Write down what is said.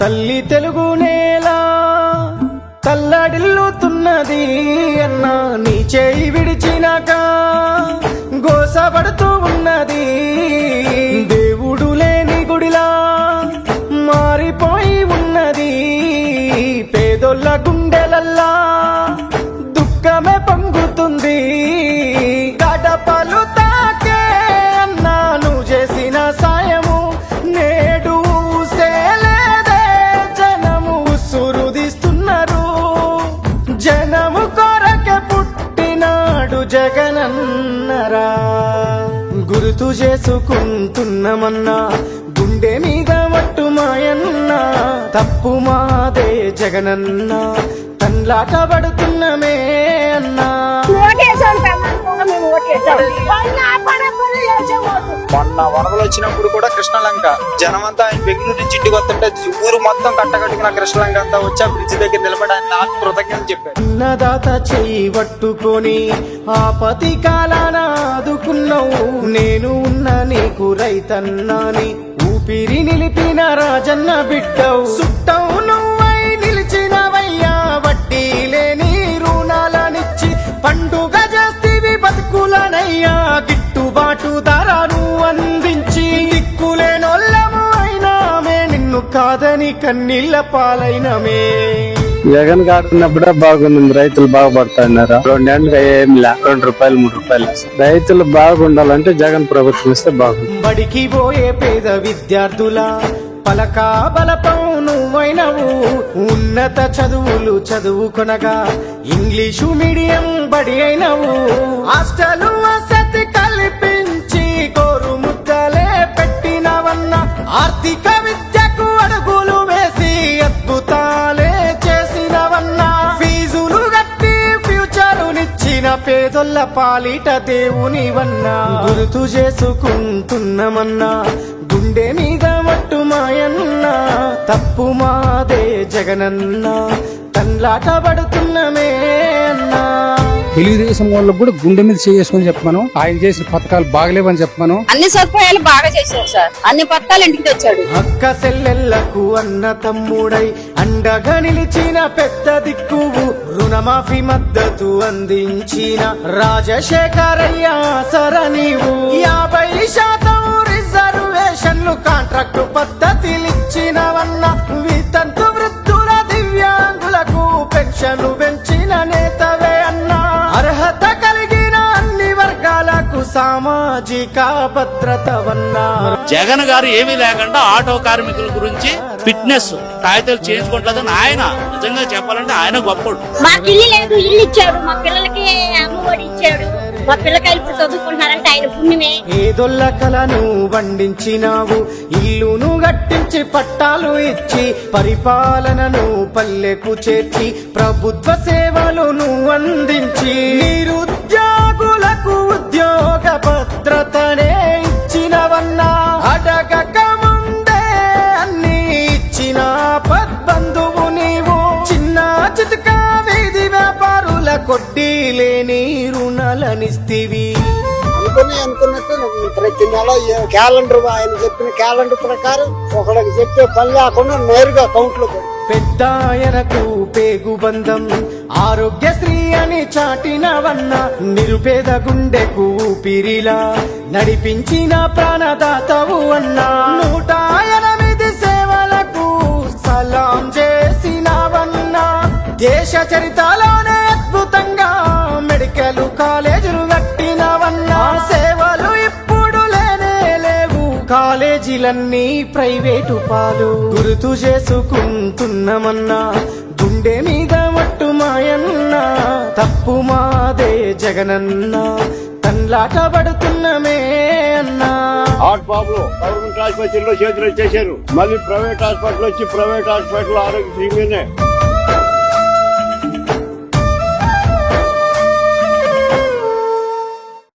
తల్లి తెలుగు నేల తల్లడిల్లుతున్నది అన్నా, నీ చేయి విడిచినాక గోసపడుతూ ఉన్నది. దేవుడు లేని గుడిలా మారిపోయి ఉన్నది. పేదోళ్ళ గుండెలల్లా దుఃఖమే పొంగుతుంది. గడపలు తాకే అన్నా నువ్వు చేసిన సాయము నేడు సేలేదే. జనము సురుదిస్తున్నారు, జనము కొరకే పుట్టినాడు జగనన్నరా. గుర్తు చేసుకుంటున్నామన్నా గుండె మీద మట్టు మాయన్న, తప్పు మాదే జగనన్న, తన్లాట పడుతున్నమే అన్నా. మొన్న వరదలు వచ్చినప్పుడు కూడా కృష్ణలంక జనమంతా ఆయన బెంగళూరు నుంచి ఇంటికి వస్తుంటే ఊరు మొత్తం కట్టకట్టుకున్న కృష్ణలంక అంతా వచ్చి ఆ బ్రిడ్జ్ దగ్గర నిలబడడానికి నాకు కృతజ్ఞతలు చెప్పారు. అన్నదాత చెయ్యి పట్టుకొని ఆపతి కాలాన ఆదుకున్నావు. నేను ఉన్న నీకు రైతన్నాని ఊపిరి నిలిపిన రాజన్న బిడ్డవు. సుట్టవు నువ్వై నిలిచినవయ్యా, వడ్డీ లేని రుణాలనిచ్చి పండుగ చేస్తీవి బతుకులనయ్యా. గిట్టుబాటు ధరను అందించి దిక్కులేనోళ్ళము అయినామే, నిన్ను కాదని కన్నీళ్ల పాలైనమే. జగన్ గారు ఉన్నప్పుడే బాగుంది, రైతులు బాగుపడుతున్నారు. 2 ఏళ్ళుగా ఏం లే, 2 రూపాయలు 3 రూపాయలు. రైతులు బాగుండాలంటే జగన్ ప్రభుత్వం ఇస్తే బాగుంది. బడికి పోయే పేద విద్యార్థుల పలకా బలపం నువ్వైనవు. ఉన్నత చదువులు చదువుకొనగా ఇంగ్లీషు మీడియం బడి అయినవు. హాస్టలు వసతి కల్పించి కోరు ముద్దలే పెట్టినవన్న, ఆర్థిక విద్యకు అడుగులు వేసి అద్భుతాలే చేసినవన్నా. ఫీజులు గట్టి ఫ్యూచరునిచ్చిన పేదొల్ల పాలిట దేవునివన్నా. గుర్తు చేసుకుంటున్నామన్నా గుండె మీద మట్టు మాయన్న, తప్పు మాదే జగనన్న, తన్లాట పడుతున్నమే అన్నా. తెలుగుదేశం వాళ్ళకు కూడా గుండె మీద చేసుకుని చెప్పాను, ఆయన చేసిన పథకాలు బాగలేవని చెప్పాను. అన్ని సదుపాయాలు బాగా చేశారు సార్, అన్ని పథకాలు ఇంటికి తెచ్చాడు. అక్క చెల్లెళ్లకు అన్న తమ్ముడై అండగా నిలిచిన పెద్ద దిక్కువు. రుణమాఫీ మద్దతు అందించిన రాజశేఖరయ్య సర నీవు. 50% రిజర్వేషన్లు కాంట్రాక్టు పద్ధతిలిచ్చినవన్న, వితంతు వృద్ధుల దివ్యాంగులకు పెన్షన్లు పెంచిన నేతవే అన్నా. అర్హత కలిగిన అన్ని వర్గాలకు సామాజిక భద్రతవన్నా. జగన్ గారు ఏమీ లేకుండా ఆటో కార్మికుల గురించి ఫిట్నెస్ కాగితాలు చేయించుకుంటుందని ఆయన నిజంగా చెప్పాలంటే ఆయన గొప్పడు. మాకు ఇల్లు లేదు, ఇల్లు ఇచ్చాడు. మా పిల్లలకి అమ్మఒడి ఇచ్చాడు. మా పిల్లకాయలు ఇప్పుడు చదువుకుంటున్నారంటే ఆయన పుణ్యమే. ఏదొల్ల కలను వండించినావు, ఇల్లును గట్టించి పట్టాలు ఇచ్చి పరిపాలనను పల్లెకు చేర్చి ప్రభుత్వ సేవలను అందించి నిరుద్యోగులకు ఉద్యోగ భద్రతనే ఇచ్చినవన్నా. అడగక ముందే అన్ని ఇచ్చిన పద్బంధువు నీవు. చిన్న చితక వీధి వ్యాపారుల కొడ్డీ లేని రుణాలనిస్తివి. అనుకున్నట్టు ప్రతి నెల క్యాలెండర్, ఆయన చెప్పిన క్యాలెండర్ ప్రకారం ఒకరికి చెప్పే పని లేకుండా నేరుగా అకౌంట్ లో పెద్ద ఆయనకు పేగు బంధం ఆరోగ్యశ్రీ అని చాటినవన్న, నిరుపేద గుండెకు ఊపిరిలా నడిపించిన ప్రాణదాతవు అన్నా. 108 సేవలకు సలాం చేసినవన్నా. దేశ చరిత్రలోనే అద్భుతంగా మెడికల్ కాలేజీలు కట్టినవన్నా. సేవలు ఇప్పుడు లేనే లేవు, కాలేజీలన్నీ ప్రైవేటు పాలు. గుర్తు చేసుకుంటున్నామన్నా గుండె మీద మట్టు మాయన్న, తప్పు మాదే జగనన్న, తన్లాట పడుతున్నమే అన్నా. బాబులు గవర్నమెంట్ ఆసుపత్రిలో చేతులు చేశారు, మళ్ళీ ప్రైవేట్ హాస్పిటల్ వచ్చి ప్రైవేట్ హాస్పిటల్ ఆరోగ్యశ్రీ మీదే